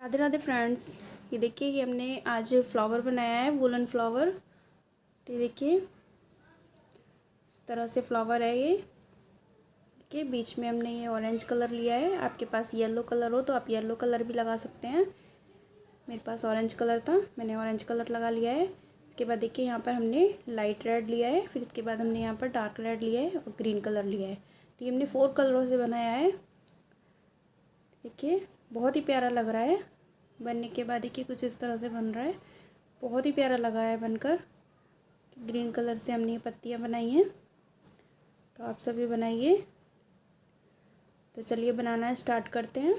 Radhe Radhe friends. ये देखिए, ये हमने आज फ्लावर बनाया है, वुलन फ्लावर। तो ये देखिए, इस तरह से फ्लावर है ये। देखिए, बीच में हमने ये ऑरेंज कलर लिया है। आपके पास येलो कलर हो तो आप येलो कलर भी लगा सकते हैं। मेरे पास ऑरेंज कलर था, मैंने ऑरेंज कलर लगा लिया है। इसके बाद देखिए, यहाँ पर हमने लाइट रेड लिया है। फिर इसके बाद हमने यहाँ पर डार्क रेड लिया है और ग्रीन कलर लिया है। तो ये हमने 4 कलरों से बनाया है। देखिए, बहुत ही प्यारा लग रहा है। बनने के बाद देखिए कुछ इस तरह से बन रहा है। बहुत ही प्यारा लगा है बनकर। ग्रीन कलर से हमने ये पत्तियाँ बनाई हैं, तो आप सभी बनाइए। तो चलिए बनाना स्टार्ट करते हैं।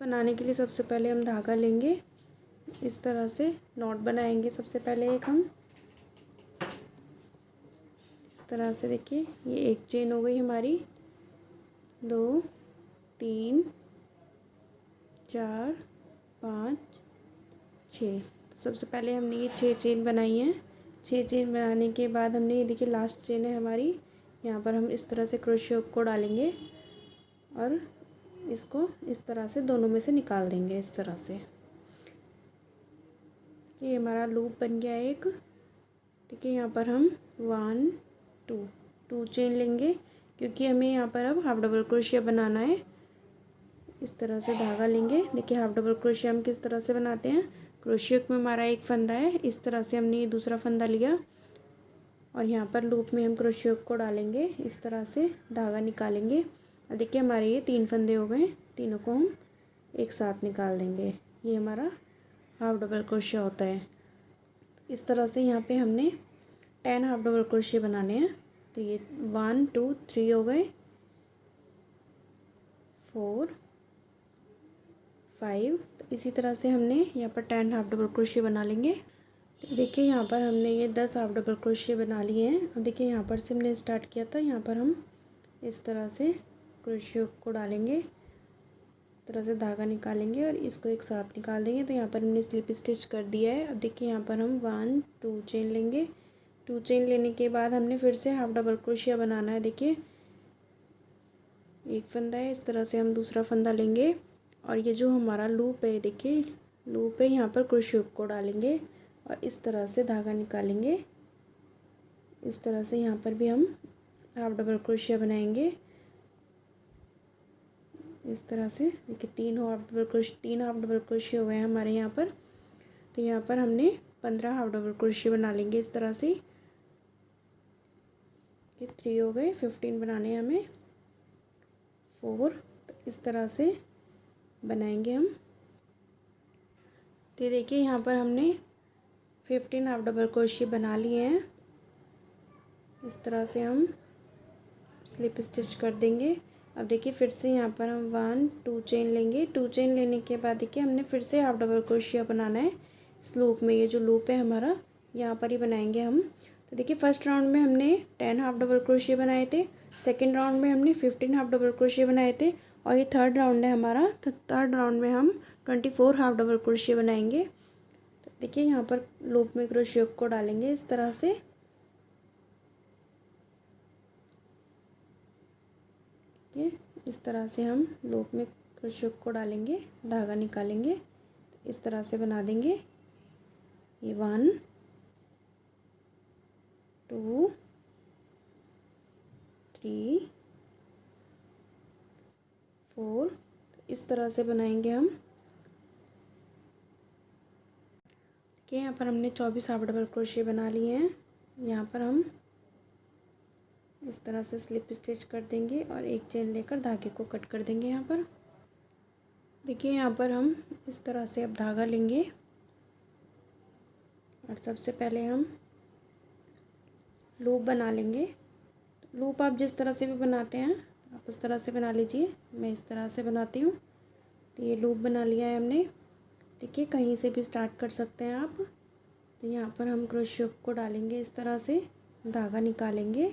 बनाने के लिए सबसे पहले हम धागा लेंगे, इस तरह से नॉट बनाएंगे। सबसे पहले एक हम इस तरह से, देखिए ये एक चेन हो गई हमारी, 2 3 4 5 6। तो सबसे पहले हमने ये 6 चेन बनाई हैं। 6 चेन बनाने के बाद हमने ये देखिए लास्ट चेन है हमारी, यहाँ पर हम इस तरह से क्रोशियो को डालेंगे और इसको इस तरह से दोनों में से निकाल देंगे। इस तरह से ये हमारा लूप बन गया एक। ठीक है, यहाँ पर हम 1 2 चेन लेंगे, क्योंकि हमें यहाँ पर अब हाफ डबल क्रोशिया बनाना है। इस तरह से धागा लेंगे। देखिए, हाफ डबल क्रोशिया हम किस तरह से बनाते हैं। क्रोशिया में हमारा एक फंदा है, इस तरह से हमने ये दूसरा फंदा लिया और यहाँ पर लूप में हम क्रोशिया को डालेंगे, इस तरह से धागा निकालेंगे। और देखिए हमारे ये 3 फंदे हो गए, तीनों को हम एक साथ निकाल देंगे। ये हमारा हाफ डबल क्रोशिया होता है। इस तरह से यहाँ पे हमने 10 हाफ डबल क्रोशिया बनाने हैं। तो ये 1 2 3 हो गए, 4 5। तो इसी तरह से हमने यहाँ पर 10 हाफ डबल क्रोशिया बना लेंगे। तो देखिए, यहाँ पर हमने ये 10 हाफ डबल क्रोशिया बना लिए हैं। अब देखिए, यहाँ पर से हमने स्टार्ट किया था, यहाँ पर हम इस तरह से क्रोशिया को डालेंगे, इस तरह से धागा निकालेंगे और इसको एक साथ निकाल देंगे। तो यहाँ पर हमने स्लिप स्टिच कर दिया है। अब देखिए, यहाँ पर हम 1 2 चेन लेंगे। 2 चेन लेने के बाद हमने फिर से हाफ डबल क्रोशिया बनाना है। देखिए, एक फंदा है, इस तरह से हम दूसरा फंदा लेंगे और ये जो हमारा लूप है, देखिए लूप है, यहाँ पर क्रोशिया को डालेंगे और इस तरह से धागा निकालेंगे। इस तरह से यहाँ पर भी हम हाफ डबल क्रोशिया बनाएंगे, इस तरह से। देखिए, 3 हाफ डबल क्रोशिया हो गए हमारे यहाँ पर। तो यहाँ पर हमने 15 हाफ डबल क्रोशिया बना लेंगे इस तरह से। ये 3 हो गए, 15 बनाने हैं हमें, 4। तो इस तरह से बनाएंगे हम। तो देखिए, यहाँ पर हमने 15 हाफ डबल क्रोशिया बना लिए हैं। इस तरह से हम स्लिप स्टिच कर देंगे। अब देखिए, फिर से यहाँ पर हम 1 2 चेन लेंगे। 2 चेन लेने के बाद देखिए हमने फिर से हाफ डबल क्रोशिया बनाना है इस लूप में। ये जो लूप है हमारा, यहाँ पर ही बनाएंगे हम। तो देखिए, फर्स्ट राउंड में हमने 10 हाफ डबल क्रोशिया बनाए थे, सेकेंड राउंड में हमने 15 हाफ डबल क्रोशिया बनाए थे और ये थर्ड राउंड है हमारा। तो थर्ड राउंड में हम 24 हाफ डबल क्रोशिया बनाएंगे। तो देखिए, यहाँ पर लूप में क्रोशिया को डालेंगे इस तरह से। इस तरह से हम लूप में क्रोशिया को डालेंगे, धागा निकालेंगे, इस तरह से बना देंगे। ये 1 2 3 4। इस तरह से बनाएंगे हम। देखिए, यहाँ पर हमने 24 हाफ डबल क्रोशिया बना लिए हैं। यहाँ पर हम इस तरह से स्लिप स्टिच कर देंगे और एक चेन लेकर धागे को कट कर देंगे यहाँ पर। देखिए, यहाँ पर हम इस तरह से अब धागा लेंगे और सबसे पहले हम लूप बना लेंगे। लूप आप जिस तरह से भी बनाते हैं आप उस तरह से बना लीजिए, मैं इस तरह से बनाती हूँ। तो ये लूप बना लिया है हमने। देखिए, कहीं से भी स्टार्ट कर सकते हैं आप। तो यहाँ पर हम क्रोशिया को डालेंगे, इस तरह से धागा निकालेंगे,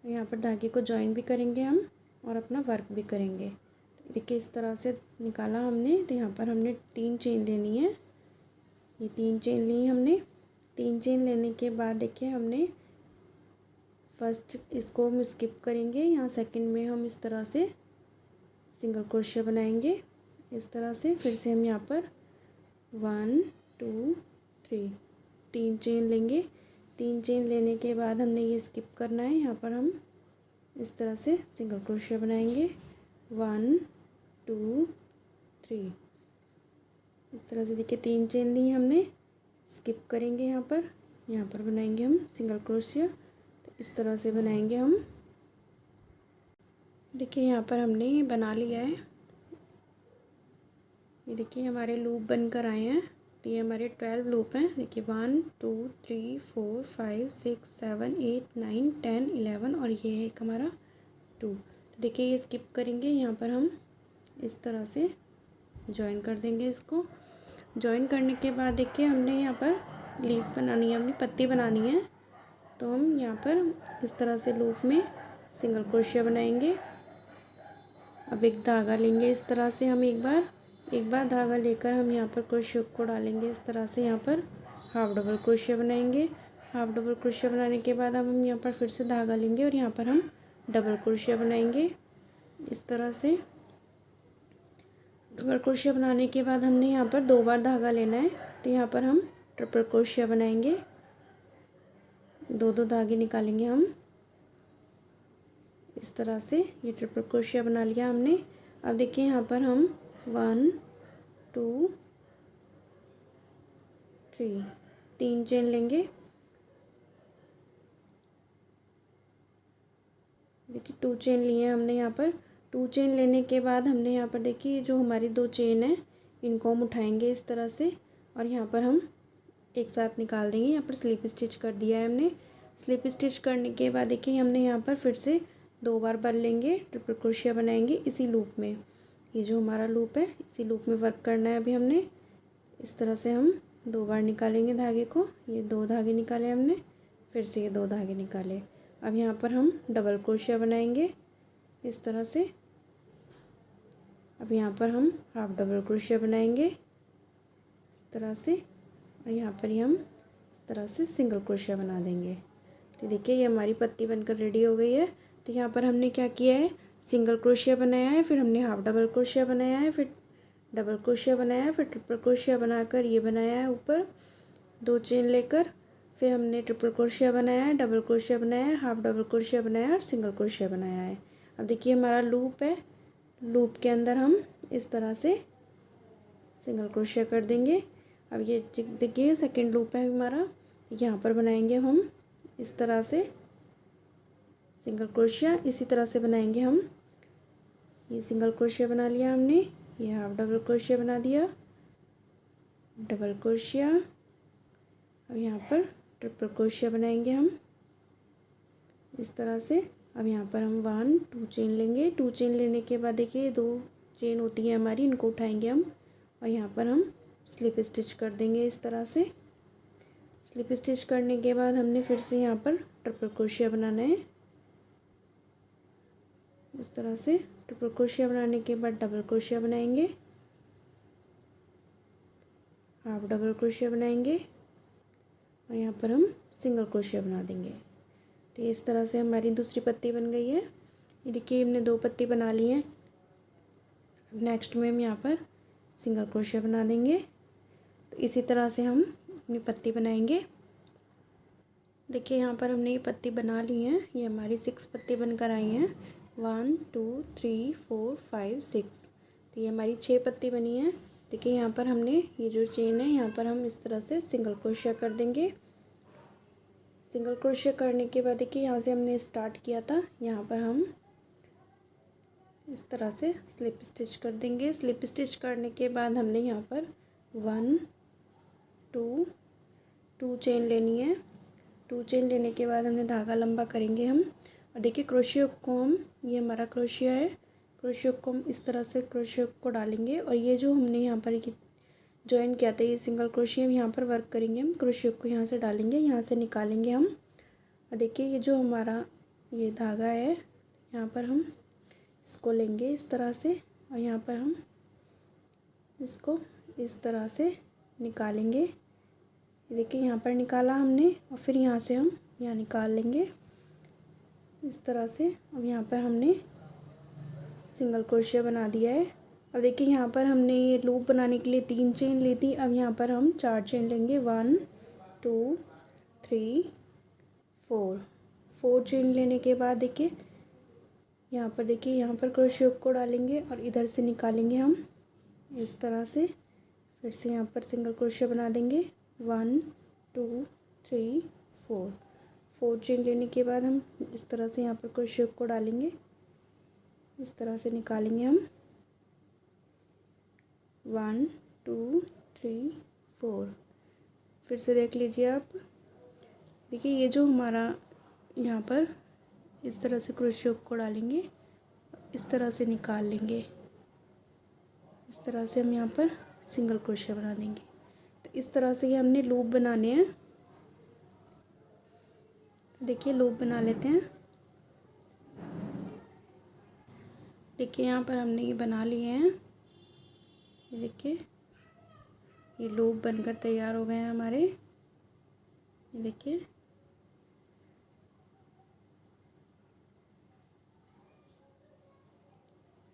तो यहाँ पर धागे को जॉइन भी करेंगे हम और अपना वर्क भी करेंगे। तो देखिए, इस तरह से निकाला हमने। तो यहाँ पर हमने 3 चेन लेनी है। ये 3 चेन ली हमने। 3 चेन लेने के बाद देखिए, हमने फर्स्ट इसको हम स्किप करेंगे, यहाँ सेकंड में हम इस तरह से सिंगल क्रोशिया बनाएंगे इस तरह से। फिर से हम यहाँ पर 1 2 3 3 चेन लेंगे। 3 चेन लेने के बाद हमने ये स्किप करना है, यहाँ पर हम इस तरह से सिंगल क्रोशिया बनाएंगे 1 2 3। इस तरह से देखिए 3 चेन ली हमने, स्किप करेंगे यहाँ पर बनाएंगे हम सिंगल क्रोशिया। तो इस तरह से बनाएंगे हम। देखिए यहाँ पर हमने ये बना लिया है। ये देखिए हमारे लूप बनकर आए हैं। तो ये हमारे 12 लूप हैं। देखिए 1 2 3 4 5 6 7 8 9 10 11 और ये है एक हमारा 2। तो देखिए ये स्किप करेंगे, यहाँ पर हम इस तरह से जॉइन कर देंगे इसको। जॉइन करने के बाद देखिए हमने यहाँ पर लीफ बनानी है, अपनी पत्ती बनानी है। तो हम यहाँ पर इस तरह से लूप में सिंगल क्रोशिया बनाएंगे। अब एक धागा लेंगे इस तरह से, हम एक बार धागा लेकर हम यहाँ पर क्रोशिया को डालेंगे इस तरह से। यहाँ पर हाफ डबल क्रोशिया बनाएंगे। हाफ डबल क्रोशिया बनाने के बाद अब हम यहाँ पर फिर से धागा लेंगे और यहाँ पर हम डबल क्रोशिया बनाएंगे इस तरह से। डबल क्रोशिया बनाने के बाद हमने यहाँ पर 2 बार धागा लेना है। तो यहाँ पर हम ट्रिपल क्रोशिया बनाएंगे, 2 धागे निकालेंगे हम इस तरह से। ये ट्रिपल क्रोशिया बना लिया हमने। अब देखिए यहाँ पर हम 1 2 3 3 चेन लेंगे। देखिए 2 चेन लिए हैं हमने यहाँ पर। 2 चेन लेने के बाद हमने यहाँ पर देखिए जो हमारी 2 चेन है इनको हम उठाएंगे इस तरह से और यहाँ पर हम एक साथ निकाल देंगे। यहाँ पर स्लिप स्टिच कर दिया है हमने। स्लिप स्टिच करने के बाद देखिए हमने यहाँ पर फिर से 2 बार बन लेंगे, ट्रिपल क्रोशिया बनाएंगे इसी लूप में। ये जो हमारा लूप है इसी लूप में वर्क करना है अभी हमने। इस तरह से हम 2 बार निकालेंगे धागे को। ये 2 धागे निकाले हमने, फिर से ये 2 धागे निकाले। अब यहाँ पर हम डबल क्रोशिया बनाएंगे इस तरह से। अब यहाँ पर हम हाफ डबल क्रोशिया बनाएंगे इस तरह से और यहाँ पर ही हम इस तरह से सिंगल क्रोशिया बना देंगे। तो देखिए ये हमारी पत्ती बनकर रेडी हो गई है। तो यहाँ पर हमने क्या किया है, सिंगल क्रोशिया बनाया है, फिर हमने हाफ डबल क्रोशिया बनाया है, फिर डबल क्रोशिया बनाया है, फिर ट्रिपल क्रोशिया बनाकर ये बनाया है ऊपर 2 चेन लेकर। फिर हमने ट्रिपल क्रोशिया बनाया है, डबल क्रोशिया बनाया है, हाफ डबल क्रोशिया बनाया है और सिंगल क्रोशिया बनाया है। अब देखिए हमारा लूप है, लूप के अंदर हम इस तरह से सिंगल क्रोशिया कर देंगे। अब ये देखिए सेकंड लूप है हमारा, यहाँ पर बनाएंगे हम इस तरह से सिंगल क्रोशिया। इसी तरह से बनाएंगे हम। ये सिंगल क्रोशिया बना लिया हमने, ये हाफ डबल क्रोशिया बना दिया, डबल क्रोशिया। अब यहाँ पर ट्रिपल क्रोशिया बनाएंगे हम इस तरह से। अब यहाँ पर हम 1 2 चेन लेंगे। 2 चेन लेने के बाद देखिए 2 चेन होती है हमारी, इनको उठाएंगे हम और यहाँ पर हम स्लिप स्टिच कर देंगे इस तरह से। स्लिप स्टिच करने के बाद हमने फिर से यहाँ पर ट्रिपल क्रोशिया बनाना है इस तरह से। ट्रिपल क्रोशिया बनाने के बाद डबल क्रोशिया बनाएंगे, हाफ डबल क्रोशिया बनाएंगे और यहाँ पर हम सिंगल क्रोशिया बना देंगे। तो इस तरह से हमारी दूसरी पत्ती बन गई है। ये देखिए हमने 2 पत्ती बना ली हैं। नेक्स्ट में हम यहाँ पर सिंगल क्रोशिया बना देंगे। तो इसी तरह से हम अपनी पत्ती बनाएंगे। देखिए यहाँ पर हमने ये पत्ती बना ली है। ये हमारी 6 पत्ती बनकर आई हैं, 1 2 3 4 5 6। तो ये हमारी 6 पत्ती बनी है। देखिए यहाँ पर हमने ये जो चेन है यहाँ पर हम इस तरह से सिंगल क्रोशिया कर देंगे। सिंगल क्रोशिया करने के बाद देखिए यहाँ से हमने स्टार्ट किया था, यहाँ पर हम इस तरह से स्लिप स्टिच कर देंगे। स्लिप स्टिच करने के बाद हमने यहाँ पर 1 2 चेन लेनी है। 2 चेन लेने के बाद हमने धागा लंबा करेंगे हम और देखिए क्रोशिया को हम, ये हमारा क्रोशिया है, क्रोशिया को हम इस तरह से क्रोशिया को डालेंगे और ये जो हमने यहाँ पर जॉइन किया था ये सिंगल क्रोशिया यहाँ पर वर्क करेंगे हम। क्रोशिया को यहाँ से डालेंगे, यहाँ से निकालेंगे हम और देखिए ये जो हमारा ये धागा है यहाँ पर हम इसको लेंगे इस तरह से और यहाँ पर हम इसको इस तरह से निकालेंगे। देखिए यहाँ पर निकाला हमने और फिर यहाँ से हम यहाँ निकाल लेंगे इस तरह से। अब यहाँ पर हमने सिंगल क्रोशिया बना दिया है। अब देखिए यहाँ पर हमने ये लूप बनाने के लिए 3 चेन ली थी, अब यहाँ पर हम 4 चेन लेंगे। 1 2 3 4 चेन लेने के बाद देखिए यहाँ पर, देखिए यहाँ पर क्रोशिया को डालेंगे और इधर से निकालेंगे हम इस तरह से। फिर से यहाँ पर सिंगल क्रोशिया बना देंगे। 1 2 3 4 चेन लेने के बाद हम इस तरह से यहाँ पर क्रोशिया को डालेंगे, इस तरह से निकालेंगे हम 1 2 3 4। फिर से देख लीजिए आप, देखिए ये जो हमारा यहाँ पर इस तरह से क्रोशिया को डालेंगे, इस तरह से निकाल लेंगे, इस तरह से हम यहाँ पर सिंगल क्रोशिया बना देंगे। तो इस तरह से ये हमने लूप बनाने हैं। देखिए लूप बना लेते हैं। देखिए यहाँ पर हमने ये बना लिए हैं, ये देखिए ये लूप बनकर तैयार हो गए हैं हमारे। ये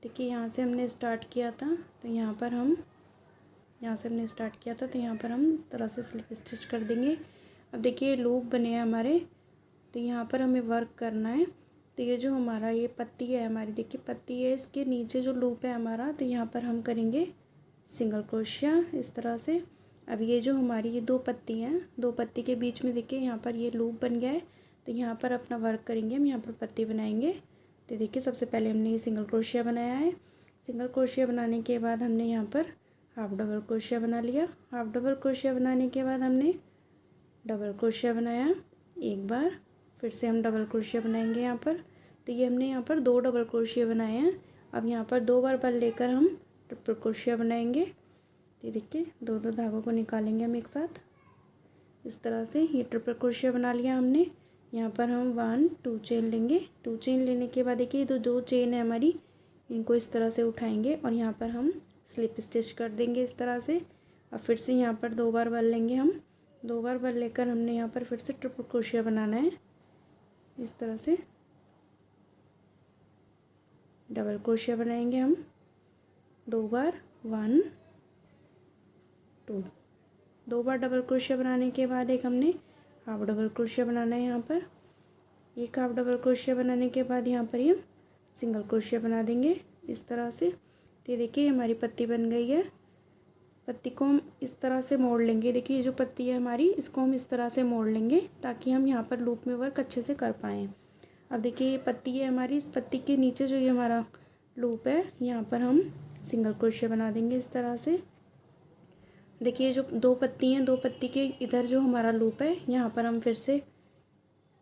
देखिए यहाँ से हमने स्टार्ट किया था, तो यहाँ पर हम इस तरह से स्लिप स्टिच कर देंगे। अब देखिए लूप बने हैं हमारे, तो यहाँ पर हमें वर्क करना है। तो ये जो हमारा ये पत्ती है हमारी, देखिए पत्ती है, इसके नीचे जो लूप है हमारा, तो यहाँ पर हम करेंगे सिंगल क्रोशिया इस तरह से। अब ये जो हमारी ये 2 पत्ती हैं, 2 पत्ती के बीच में देखिए यहाँ पर ये लूप बन गया है, तो यहाँ पर अपना वर्क करेंगे हम, यहाँ पर पत्ती बनाएंगे। तो देखिए सबसे पहले हमने ये सिंगल क्रोशिया बनाया है। सिंगल क्रोशिया बनाने के बाद हमने यहाँ पर हाफ डबल क्रोशिया बना लिया। हाफ डबल क्रोशिया बनाने के बाद हमने डबल क्रोशिया बनाया एक बार, फिर से हम डबल क्रोशिया बनाएंगे यहाँ पर। तो ये हमने यहाँ पर 2 डबल क्रोशिया बनाए हैं। अब यहाँ पर 2 बार बल लेकर हम ट्रिपल क्रोशिया बनाएंगे। तो देखिए 2 धागों को निकालेंगे हम एक साथ, इस तरह से ये ट्रिपल क्रोशिया बना लिया हमने। यहाँ पर हम 1 2 चेन लेंगे। 2 चेन लेने के बाद देखिए तो 2 चेन है हमारी, इनको इस तरह से उठाएंगे और यहाँ पर हम स्लिप स्टिच कर देंगे इस तरह से। अब फिर से यहाँ पर 2 बार बल लेंगे हम। 2 बार बल लेकर हमने यहाँ पर फिर से ट्रिपल क्रोशिया बनाना है इस तरह से। डबल क्रोशिया बनाएंगे हम 2 बार, 1 2। 2 बार डबल क्रोशिया बनाने के बाद एक हमने हाफ डबल क्रोशिया बनाना है यहाँ पर। एक हाफ डबल क्रोशिया बनाने के बाद यहाँ पर हम सिंगल क्रोशिया बना देंगे इस तरह से। तो ये देखिए हमारी पत्ती बन गई है। पत्ती को हम इस तरह से मोड़ लेंगे। देखिए ये जो पत्ती है हमारी, इसको हम इस तरह से मोड़ लेंगे ताकि हम यहाँ पर लूप में वर्क अच्छे से कर पाएँ। अब देखिए ये पत्ती है हमारी, इस पत्ती के नीचे जो ये हमारा लूप है, यहाँ पर हम सिंगल क्रोशिया बना देंगे इस तरह से। देखिए जो 2 पत्ती हैं, 2 पत्ती के इधर जो हमारा लूप है, यहाँ पर हम फिर से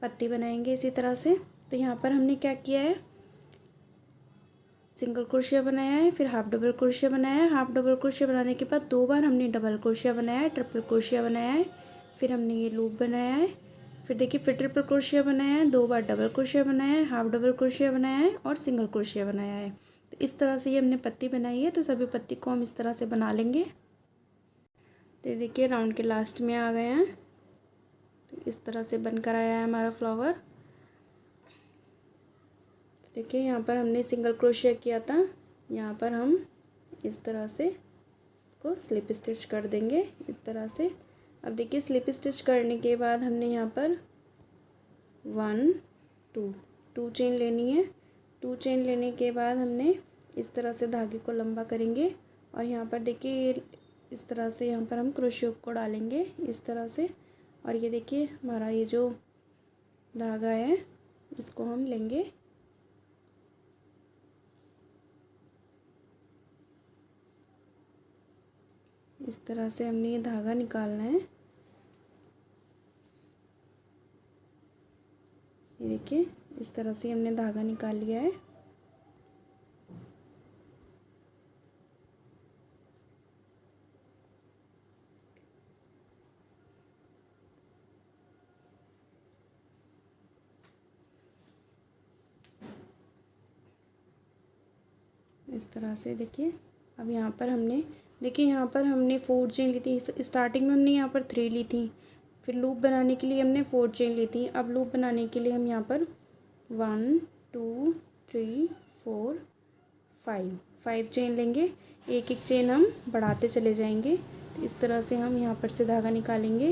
पत्ती बनाएंगे इसी तरह से। तो यहाँ पर हमने क्या किया है, सिंगल क्रोशिया बनाया है, फिर हाफ डबल क्रोशिया बनाया है। हाफ डबल क्रोशिया बनाने के बाद 2 बार हमने डबल क्रोशिया बनाया है, ट्रिपल क्रोशिया बनाया है, फिर हमने ये लूप बनाया है। फिर देखिए फिर ट्रिपल क्रोशिया बनाया है, 2 बार डबल क्रोशिया बनाया है, हाफ डबल क्रोशिया बनाया है और सिंगल क्रोशिया बनाया है। तो इस तरह से ये हमने पत्ती बनाई है। तो सभी पत्ती को हम इस तरह से बना लेंगे। तो देखिए राउंड के लास्ट में आ गए हैं। तो इस तरह से बनकर आया है हमारा फ्लावर। तो देखिए यहाँ पर हमने सिंगल क्रोशिया किया था, यहाँ पर हम इस तरह से इसको स्लिप स्टिच कर देंगे इस तरह से। अब देखिए स्लिप स्टिच करने के बाद हमने यहाँ पर 1 2 चेन लेनी है। 2 चेन लेने के बाद हमने इस तरह से धागे को लंबा करेंगे और यहाँ पर देखिए इस तरह से यहाँ पर हम क्रोशिया को डालेंगे इस तरह से। और ये देखिए हमारा ये जो धागा है, इसको हम लेंगे इस तरह से। हमने ये धागा निकालना है। ये देखिए इस तरह से हमने धागा निकाल लिया है। इस तरह से देखिए। अब यहाँ पर हमने देखिए यहाँ पर हमने 4 चेन ली थी। स्टार्टिंग में हमने यहाँ पर 3 ली थी, फिर लूप बनाने के लिए हमने 4 चेन ली थी। अब लूप बनाने के लिए हम यहाँ पर 1 2 3 4 5 5 चेन लेंगे। एक एक चेन हम बढ़ाते चले जाएंगे। तो इस तरह से हम यहाँ पर से धागा निकालेंगे।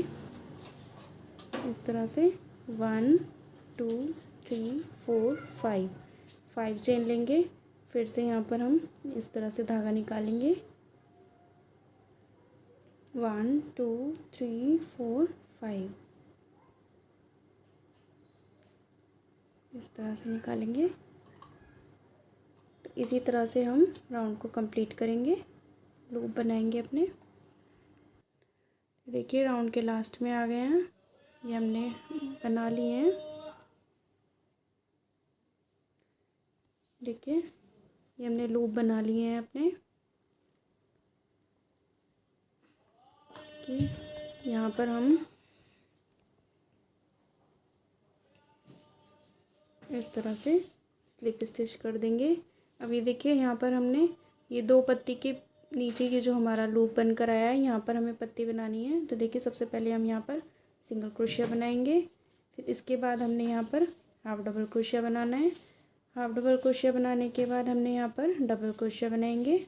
इस तरह से 1 2 3 4 5 5 चेन लेंगे। फिर से यहाँ पर हम इस तरह से धागा निकालेंगे। 1 2 3 4 5 इस तरह से निकालेंगे। तो इसी तरह से हम राउंड को कंप्लीट करेंगे, लूप बनाएंगे अपने। देखिए राउंड के लास्ट में आ गए हैं, ये हमने बना लिए हैं। देखिए ये हमने लूप बना लिए हैं अपने। कि यहाँ पर हम इस तरह से स्लिप स्टिच कर देंगे। अब ये देखिए यहाँ पर हमने ये 2 पत्ती के नीचे ये जो हमारा लूप बन कर आया है, यहाँ पर हमें पत्ती बनानी है। तो देखिए सबसे पहले हम यहाँ पर सिंगल क्रोशिया बनाएंगे। फिर इसके बाद हमने यहाँ पर हाफ डबल क्रोशिया बनाना है। हाफ डबल क्रोशिया बनाने के बाद हमने यहाँ पर डबल क्रोशिया बनाएंगे।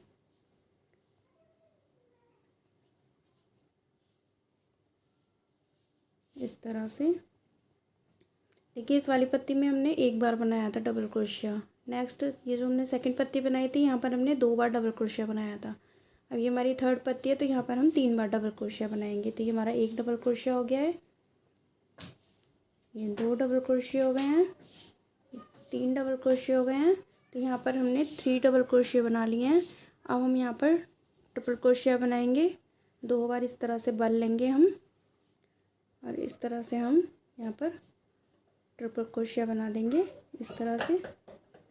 इस तरह से देखिए इस वाली पत्ती में हमने एक बार बनाया था डबल क्रोशिया। नेक्स्ट ये जो हमने सेकंड पत्ती बनाई थी, यहाँ पर हमने 2 बार डबल क्रोशिया बनाया था। अब ये हमारी थर्ड पत्ती है, तो यहाँ पर हम 3 बार डबल क्रोशिया बनाएंगे। तो ये हमारा एक डबल क्रोशिया हो गया है, ये 2 डबल क्रोशिया हो गए हैं, 3 डबल क्रोशिया हो गए हैं। तो यहाँ पर हमने 3 डबल क्रोशिया बना लिए हैं। अब हम यहाँ पर ट्रिपल क्रोशिया बनाएंगे। 2 बार इस तरह से बल लेंगे हम, और इस तरह से हम यहाँ पर ट्रिपल क्रोशिया बना देंगे। इस तरह से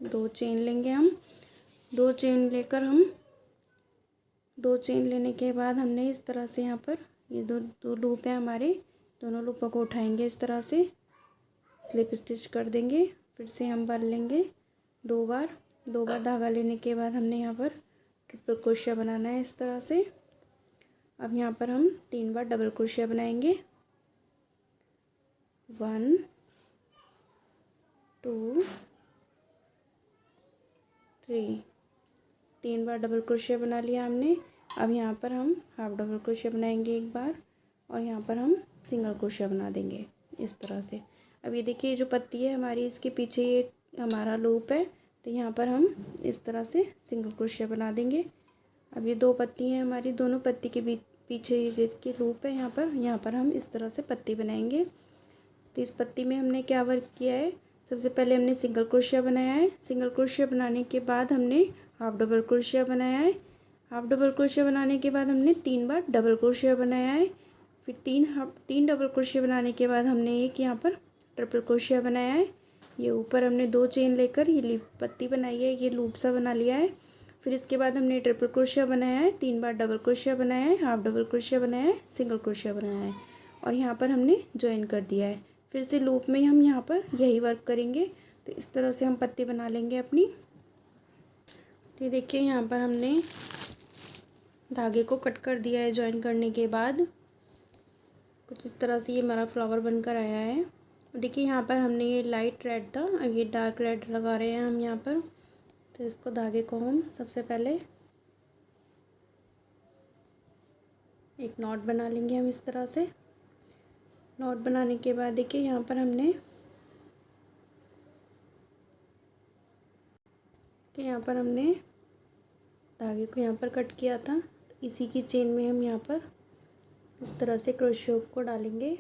2 चेन लेंगे हम। 2 चेन लेकर हम 2 चेन लेने के बाद हमने इस तरह से यहाँ पर ये दो लूप हैं हमारे, दोनों लूपों को उठाएंगे। इस तरह से स्लिप स्टिच कर देंगे। फिर से हम बल लेंगे 2 बार। 2 बार धागा लेने के बाद हमने यहाँ पर ट्रिपल क्रोशिया बनाना है इस तरह से। अब यहाँ पर हम 3 बार डबल क्रोशिया बनाएंगे। 1 2 3 3 बार डबल क्रोशिया बना लिया हमने। अब यहाँ पर हम हाफ डबल क्रोशिया बनाएंगे एक बार, और यहाँ पर हम सिंगल क्रोशिया बना देंगे इस तरह से। अब ये देखिए जो पत्ती है हमारी, इसके पीछे ये हमारा लूप है, तो यहाँ पर हम इस तरह से सिंगल क्रोशिया बना देंगे। अब ये 2 पत्ती हैं हमारी, दोनों पत्ती के पीछे ये के लूप है, यहाँ पर हम इस तरह से पत्ती बनाएंगे। तो इस पत्ती में हमने क्या वर्क किया है, सबसे पहले हमने सिंगल क्रोशिया बनाया है। सिंगल क्रोशिया बनाने के बाद हमने हाफ डबल क्रोशिया बनाया है। हाफ डबल क्रोशिया बनाने के बाद हमने 3 बार डबल क्रोशिया बनाया है। फिर 3 डबल क्रोशिया बनाने के बाद हमने एक यहाँ पर ट्रिपल क्रोशिया बनाया है। ये ऊपर हमने 2 चेन लेकर ये लीफ पत्ती बनाई है, ये लूप सा बना लिया है। फिर इसके बाद हमने ट्रिपल क्रोशिया बनाया है, 3 बार डबल क्रोशिया बनाया है, हाफ डबल क्रोशिया बनाया है, सिंगल क्रोशिया बनाया है, और यहाँ पर हमने ज्वाइन कर दिया है। फिर से लूप में हम यहाँ पर यही वर्क करेंगे। तो इस तरह से हम पत्ती बना लेंगे अपनी। तो देखिए यहाँ पर हमने धागे को कट कर दिया है ज्वाइन करने के बाद। कुछ इस तरह से ये हमारा फ्लावर बनकर आया है। देखिए यहाँ पर हमने ये लाइट रेड था, अब ये डार्क रेड लगा रहे हैं हम यहाँ पर। तो इसको धागे को हम सबसे पहले एक नॉट बना लेंगे हम इस तरह से। नॉट बनाने के बाद देखिए यहाँ पर हमने धागे को यहाँ पर कट किया था। तो इसी की चेन में हम यहाँ पर इस तरह से क्रोशियो को डालेंगे।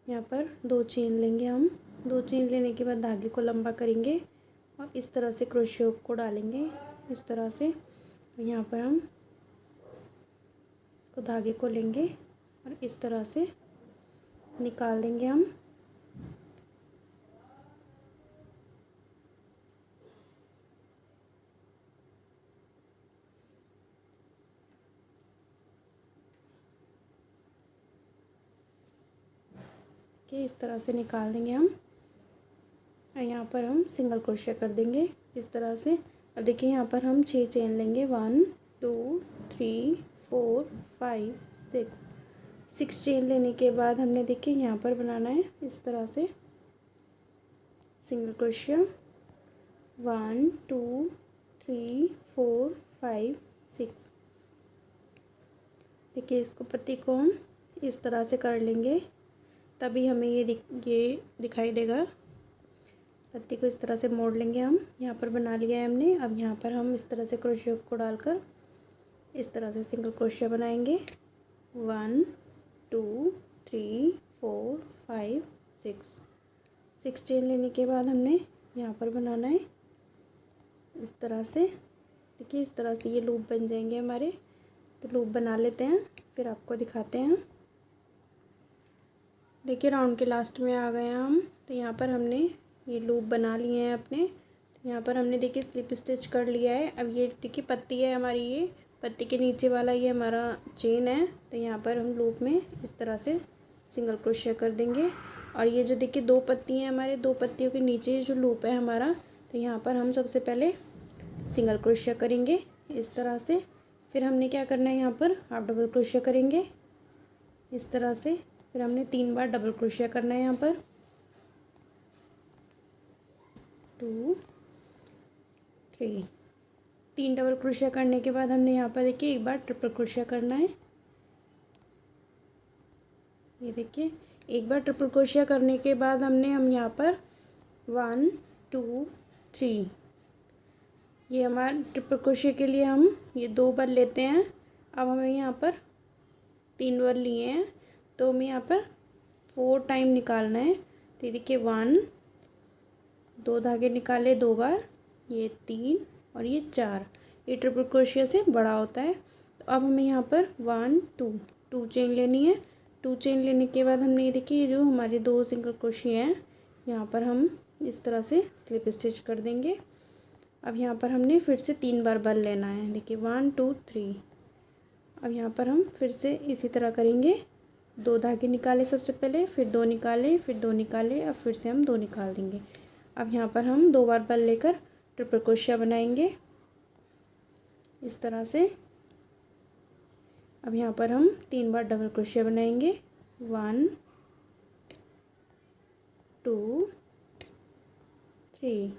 यहाँ पर 2 चेन लेंगे हम। 2 चेन लेने के बाद धागे को लंबा करेंगे और इस तरह से क्रोशियो को डालेंगे इस तरह से। तो यहाँ पर हम इसको धागे को लेंगे और इस तरह से निकाल देंगे हम। इस तरह से निकाल देंगे हम, और यहाँ पर हम सिंगल क्रोशिया कर देंगे इस तरह से। अब देखिए यहाँ पर हम 6 चेन लेंगे, 1 2 3 4 5 6 6 चेन लेने के बाद हमने देखिए यहाँ पर बनाना है इस तरह से सिंगल क्रोशिया 1 2 3 4 5 6। देखिए इसको पत्ती को हम इस तरह से कर लेंगे, तभी हमें ये दिखाई देगा। पत्ती को इस तरह से मोड़ लेंगे हम। यहाँ पर बना लिया है हमने। अब यहाँ पर हम इस तरह से क्रोशिया को डालकर इस तरह से सिंगल क्रोशिया बनाएंगे 1 2 3 4 5 6 चेन लेने के बाद हमने यहाँ पर बनाना है इस तरह से। देखिए इस तरह से ये लूप बन जाएंगे हमारे। तो लूप बना लेते हैं, फिर आपको दिखाते हैं। देखिए राउंड के लास्ट में आ गए हैं हम। तो यहाँ पर हमने ये लूप बना लिए हैं अपने। तो यहाँ पर हमने देखिए स्लिप स्टिच कर लिया है। अब ये देखिए पत्ती है हमारी, ये पत्ती के नीचे वाला ये हमारा चेन है। तो यहाँ पर हम लूप में इस तरह से सिंगल क्रोशिया कर देंगे। और ये जो देखिए 2 पत्ती हैं हमारे, 2 पत्तियों के नीचे जो लूप है हमारा, तो यहाँ पर हम सबसे पहले सिंगल क्रोशिया करेंगे इस तरह से। फिर हमने क्या करना है, यहाँ पर हाफ डबल क्रोशिया करेंगे इस तरह से। फिर हमने 3 बार डबल क्रोशिया करना है यहाँ पर 2 3। 3 डबल क्रोशिया करने के बाद हमने यहाँ पर देखिए 1 बार ट्रिपल क्रोशिया करना है। ये देखिए 1 बार ट्रिपल क्रोशिया करने के बाद हम यहाँ पर 1 2 3, ये हमारे ट्रिपल क्रोशिया के लिए हम ये 2 बार लेते हैं। अब हमें यहाँ पर 3 बार लिए हैं, तो हमें यहाँ पर 4 टाइम निकालना है। तो देखिए 1 2 धागे निकाले 2 बार, ये 3 और ये 4। ये ट्रिपल क्रोशिया से बड़ा होता है। तो अब हमें यहाँ पर 1 2 चेन लेनी है। 2 चेन लेने के बाद हमने ये देखिए जो हमारे 2 सिंगल क्रोशिया हैं, यहाँ पर हम इस तरह से स्लिप स्टिच कर देंगे। अब यहाँ पर हमने फिर से 3 बार बल लेना है। देखिए 1 2 3। अब यहाँ पर हम फिर से इसी तरह करेंगे। 2 धागे निकाले सबसे पहले, फिर 2 निकाले, फिर 2 निकाले, अब फिर से हम 2 निकाल देंगे। अब यहाँ पर हम 2 बार बल लेकर ट्रिपल क्रोशिया बनाएंगे इस तरह से। अब यहाँ पर हम 3 बार डबल क्रोशिया बनाएंगे 1 2 3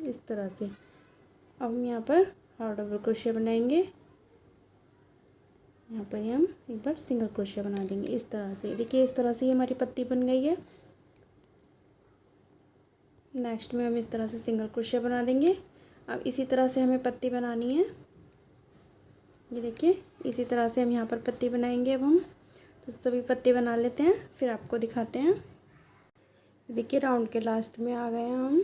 इस तरह से। अब हम यहाँ पर हाफ डबल क्रोशिया बनाएंगे। यहाँ पर हम एक बार सिंगल क्रोशिया बना देंगे इस तरह से। देखिए इस तरह से ये हमारी पत्ती बन गई है। नेक्स्ट में हम इस तरह से सिंगल क्रोशिया बना देंगे। अब इसी तरह से हमें पत्ती बनानी है। ये देखिए इसी तरह से हम यहाँ पर पत्ती बनाएंगे। अब हम तो सभी पत्ती बना लेते हैं, फिर आपको दिखाते हैं। देखिए राउंड के लास्ट में आ गए हैं हम।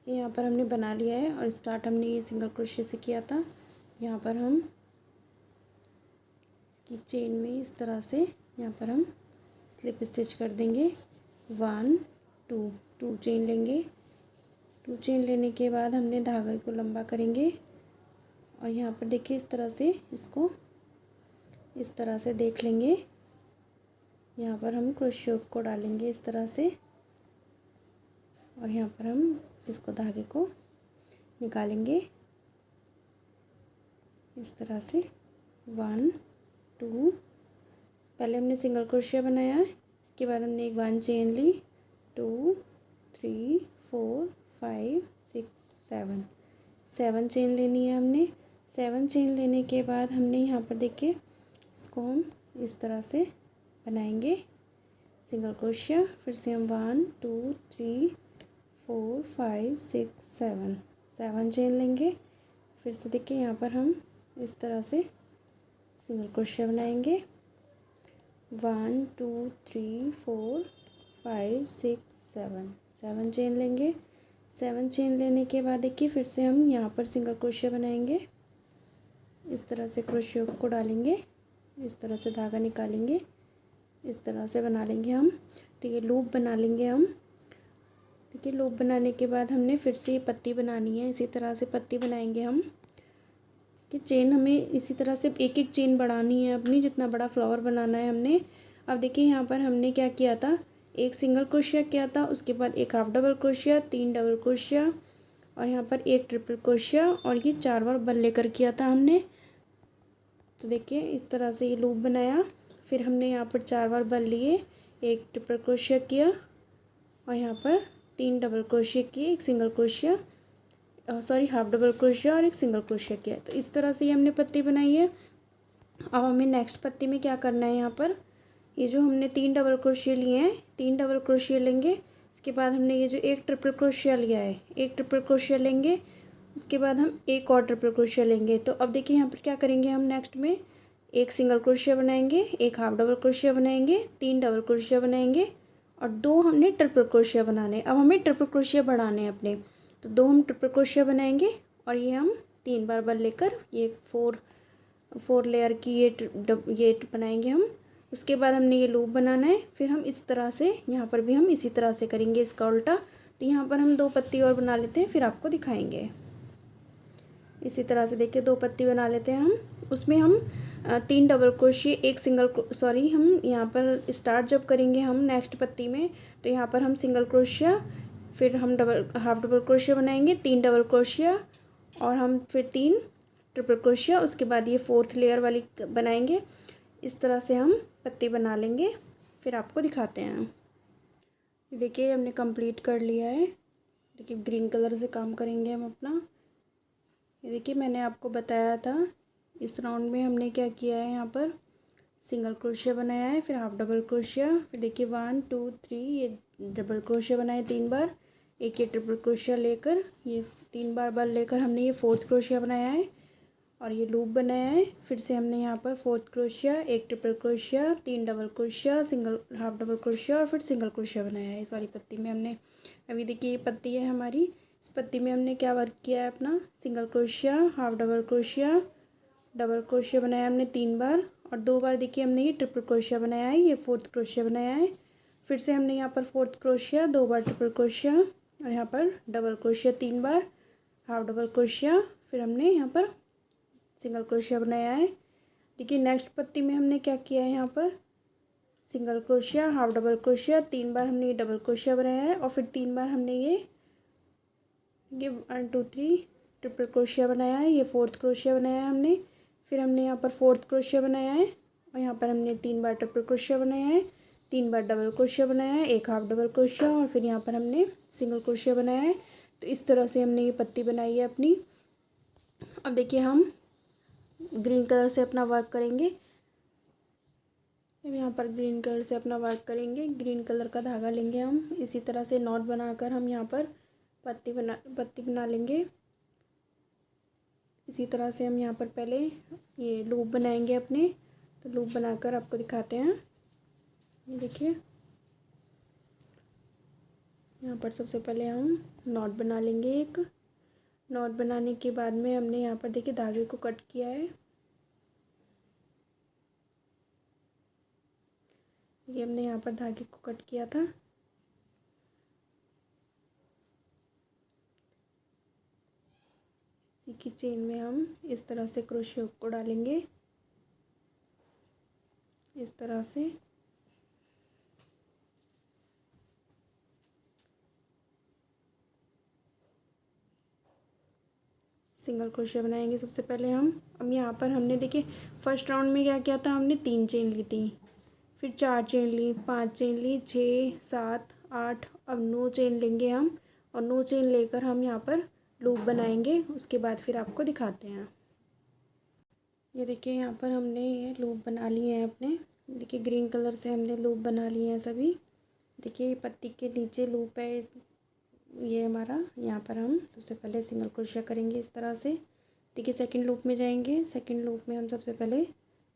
यहाँ पर हमने बना लिया है और स्टार्ट हमने ये सिंगल क्रोशिया से किया था। यहाँ पर हम इसकी चेन में इस तरह से यहाँ पर हम स्लिप स्टिच कर देंगे 1 2 चेन लेंगे। 2 चेन लेने के बाद हमने धागे को लंबा करेंगे और यहाँ पर देखिए इस तरह से इसको इस तरह से देख लेंगे। यहाँ पर हम क्रोशिया को डालेंगे इस तरह से और यहाँ पर हम इसको धागे को निकालेंगे इस तरह से 1 2। पहले हमने सिंगल क्रोशिया बनाया है, इसके बाद हमने एक 1 चेन ली 2 3 4 5 6 7 चेन लेनी है हमने। 7 चेन लेने के बाद हमने यहाँ पर देखिए इसको हम इस तरह से बनाएंगे सिंगल क्रोशिया। फिर से हम 1 2 3 4 5 6 7 चेन लेंगे। फिर से देखिए यहाँ पर हम इस तरह से सिंगल क्रोशिया बनाएंगे 1 2 3 4 5 6 7 चेन लेंगे। 7 चेन लेने के बाद देखिए फिर से हम यहाँ पर सिंगल क्रोशिया बनाएंगे। इस तरह से क्रोशिया को डालेंगे, इस तरह से धागा निकालेंगे, इस तरह से बना लेंगे हम। तो ये लूप बना लेंगे हम। देखिए लूप बनाने के बाद हमने फिर से ये पत्ती बनानी है। इसी तरह से पत्ती बनाएंगे हम कि चेन हमें इसी तरह से एक एक चेन बढ़ानी है अपनी, जितना बड़ा फ्लावर बनाना है हमने। अब देखिए यहाँ पर हमने क्या किया था, एक सिंगल क्रोशिया किया था, उसके बाद एक half double crochet, 3 double crochet और यहाँ पर एक ट्रिपल क्रोशिया और ये 4 बार बल लेकर किया था हमने। तो देखिए इस तरह से ये लूप बनाया। फिर हमने यहाँ पर 4 बार बल लिए, एक ट्रिपल क्रोशिया किया और यहाँ पर 3 डबल क्रोशिया किए, एक single crochet, sorry half double crochet और एक सिंगल क्रोशिया किया। तो इस तरह से ये हमने पत्ती बनाई है। अब हमें नेक्स्ट पत्ती में क्या करना है, यहाँ पर ये जो हमने 3 डबल क्रोशिया लिए हैं, 3 डबल क्रोशिया लेंगे। इसके बाद हमने ये जो एक ट्रिपल क्रोशिया लिया है, एक ट्रिपल क्रोशिया लेंगे। उसके बाद हम एक और ट्रिपल क्रोशिया लेंगे। तो अब देखिए यहाँ पर क्या करेंगे, हम नेक्स्ट में एक सिंगल क्रोशिया बनाएंगे, एक हाफ डबल क्रोशिया बनाएंगे, 3 डबल क्रोशिया बनाएंगे और 2 हमने ट्रिपल क्रोशिया बनाने। अब हमें ट्रिपल क्रोशिया बढ़ाने हैं अपने, तो 2 हम ट्रिपल क्रोशिया बनाएंगे और ये हम 3 बार बल लेकर ये फोर लेयर की ये बनाएंगे हम। उसके बाद हमने ये लूप बनाना है। फिर हम इस तरह से यहाँ पर भी हम इसी तरह से करेंगे इसका उल्टा। तो यहाँ पर हम 2 पत्ती और बना लेते हैं, फिर आपको दिखाएंगे। इसी तरह से देखिए 2 पत्ती बना लेते हैं हम। उसमें हम 3 डबल क्रोशिया, एक सिंगल, सॉरी हम यहाँ पर स्टार्ट जब करेंगे हम नेक्स्ट पत्ती में, तो यहाँ पर हम सिंगल क्रोशिया, फिर हम हाफ डबल क्रोशिया बनाएंगे, 3 डबल क्रोशिया और हम फिर 3 ट्रिपल क्रोशिया। उसके बाद ये 4th लेयर वाली बनाएंगे। इस तरह से हम पत्ती बना लेंगे, फिर आपको दिखाते हैं। देखिए हमने कंप्लीट कर लिया है। देखिए ग्रीन कलर से काम करेंगे हम अपना। ये देखिए मैंने आपको बताया था इस राउंड में हमने क्या किया है, यहाँ पर सिंगल क्रोशिया बनाया है, फिर हाफ डबल क्रोशिया, फिर देखिए 1 2 3 ये डबल क्रोशिया बनाए 3 बार, एक ये ट्रिपल क्रोशिया लेकर ये 3 बार बल लेकर हमने ये 4th क्रोशिया बनाया है और ये लूप बनाया है। फिर से हमने यहाँ पर 4th क्रोशिया, एक triple crochet, 3 double crochet, single half double crochet और फिर सिंगल क्रोशिया बनाया है इस वाली पत्ती में हमने। अभी देखिए ये पत्ती है हमारी, इस पत्ती में हमने क्या वर्क किया है अपना, single crochet, half double crochet, double crochet बनाया हमने 3 बार और 2 बार देखिए हमने ये ट्रिपल क्रोशिया बनाया है, ये 4th क्रोशिया बनाया है। फिर से हमने यहाँ पर 4th क्रोशिया, 2 बार ट्रिपल क्रोशिया और यहाँ पर डबल क्रोशिया 3 बार, हाफ डबल क्रोशिया, फिर हमने यहाँ पर सिंगल क्रोशिया बनाया है। देखिए नेक्स्ट पत्ती में हमने क्या किया है, यहाँ पर single crochet, half double crochet, 3 बार हमने ये डबल क्रोशिया बनाया है और फिर 3 बार हमने ये 1 2 3 ट्रिपल क्रोशिया बनाया है, ये 4th क्रोशिया बनाया है हमने। फिर हमने यहाँ पर 4th क्रोशिया बनाया है और यहाँ पर हमने 3 बार ट्रिपल क्रोशिया बनाया है, 3 बार डबल क्रोशिया बनाया है, एक हाफ डबल क्रोशिया और फिर यहाँ पर हमने सिंगल क्रोशिया बनाया है। तो इस तरह से हमने ये पत्ती बनाई है अपनी। अब देखिए हम ग्रीन कलर से अपना वर्क करेंगे। अब यहाँ पर ग्रीन कलर से अपना वर्क करेंगे, ग्रीन कलर का धागा लेंगे हम, इसी तरह से नॉट बनाकर हम यहाँ पर पत्ती बना लेंगे। इसी तरह से हम यहाँ पर पहले ये लूप बनाएंगे अपने, तो लूप बनाकर आपको दिखाते हैं। ये देखिए यहाँ पर सबसे पहले हम नॉट बना लेंगे एक। नॉट बनाने के बाद में हमने यहाँ पर देखिए धागे को कट किया है, ये हमने यहाँ पर धागे को कट किया था। इसी की चेन में हम इस तरह से क्रोशिया को डालेंगे, इस तरह से। सिंगल क्रोशिया बनाएंगे सबसे पहले हम। अब यहाँ पर हमने देखिए फर्स्ट राउंड में क्या किया था, हमने 3 चेन ली थी, फिर 4 चेन ली, 5 चेन ली, 6 7 8, अब 9 चेन लेंगे हम और 9 चेन लेकर हम यहाँ पर लूप बनाएंगे। उसके बाद फिर आपको दिखाते हैं। ये देखिए यहाँ पर हमने ये लूप बना लिए हैं अपने। देखिए ग्रीन कलर से हमने लूप बना लिए हैं सभी। देखिए पत्ती के नीचे लूप है ये हमारा। यहाँ पर हम सबसे पहले सिंगल क्रोशिया करेंगे इस तरह से। देखिए सेकंड लूप में जाएंगे, सेकंड लूप में हम सबसे पहले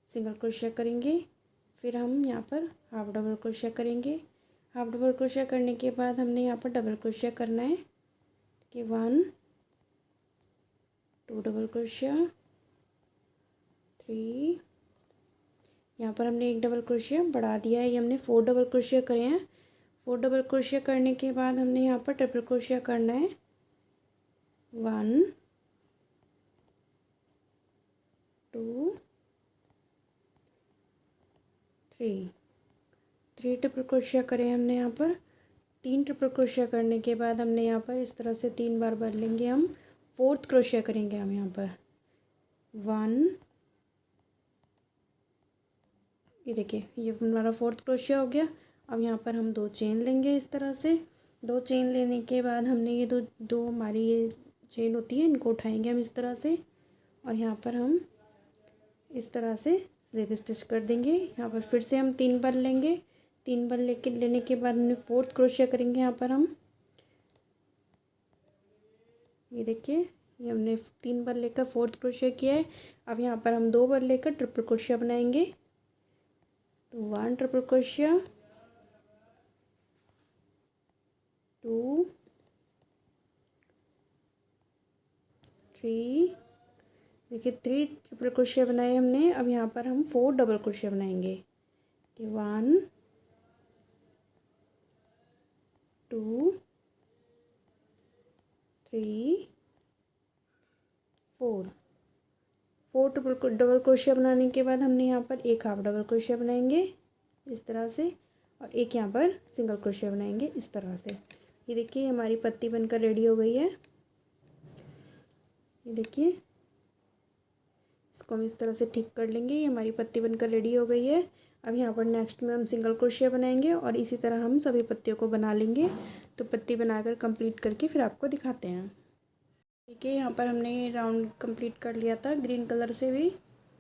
सिंगल क्रोशिया करेंगे, फिर हम यहाँ पर हाफ डबल क्रोशिया करेंगे। हाफ डबल क्रोशिया करने के बाद हमने यहाँ पर डबल क्रोशिया करना है कि 1 2 डबल क्रोशिया, 3, यहाँ पर हमने एक डबल क्रोशिया बढ़ा दिया है, ये हमने 4 डबल क्रोशिया करे हैं। 4 डबल क्रोशिया करने के बाद हमने यहाँ पर ट्रिपल क्रोशिया करना है, 1 2 3 ट्रिपल क्रोशिया करें हमने यहाँ पर। 3 ट्रिपल क्रोशिया करने के बाद हमने यहाँ पर इस तरह से 3 बार भर लेंगे हम। 4th क्रोशिया करेंगे हम यहाँ पर, 1 ये देखिए ये हमारा फोर्थ क्रोशिया हो गया। अब यहाँ पर हम 2 चेन लेंगे इस तरह से। 2 चेन लेने के बाद हमने ये दो दो हमारी ये चेन होती है, इनको उठाएंगे हम इस तरह से और यहाँ पर हम इस तरह से स्लिप स्टिच कर देंगे। यहाँ पर फिर से हम 3 बार लेंगे। 3 बार लेने के बाद हमने फोर्थ क्रोशिया करेंगे। यहाँ पर हम ये देखिए ये हमने 3 बार लेकर फोर्थ क्रोशिया किया है। अब यहाँ पर हम 2 बार लेकर ट्रिपल क्रोशिया बनाएंगे। तो 1 ट्रिपल क्रोशिया, 2, 3, देखिए 3 ट्रिपल क्रोशिया बनाए हमने। अब यहाँ पर हम 4 डबल क्रोशिया बनाएंगे कि 1, 2, 3, 4 डबल क्रोशिया बनाने के बाद हमने यहाँ पर एक हाफ डबल क्रोशिया बनाएंगे इस तरह से और एक यहाँ पर सिंगल क्रोशिया बनाएंगे इस तरह से। ये देखिए हमारी पत्ती बनकर रेडी हो गई है। ये देखिए इसको हम इस तरह से ठीक कर लेंगे। ये हमारी पत्ती बनकर रेडी हो गई है। अब यहाँ पर नेक्स्ट में हम सिंगल क्रोशिया बनाएंगे और इसी तरह हम सभी पत्तियों को बना लेंगे। तो पत्ती बनाकर कंप्लीट करके फिर आपको दिखाते हैं। देखिए यहाँ पर हमने ये राउंड कंप्लीट कर लिया था ग्रीन कलर से भी।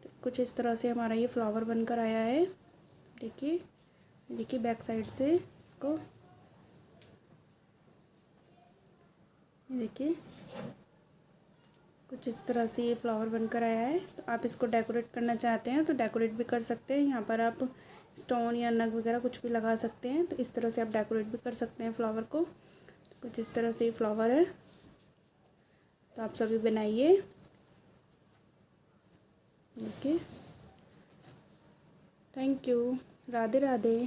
तो कुछ इस तरह से हमारा ये फ्लावर बनकर आया है। देखिए बैक साइड से इसको देखिए कुछ इस तरह से ये फ्लावर बनकर आया है। तो आप इसको डेकोरेट करना चाहते हैं तो डेकोरेट भी कर सकते हैं। यहाँ पर आप स्टोन या नग वगैरह कुछ भी लगा सकते हैं। तो इस तरह से आप डेकोरेट भी कर सकते हैं फ्लावर को। तो कुछ इस तरह से ये फ्लावर है। तो आप सभी बनाइए। Okay, thank you, Radhe Radhe.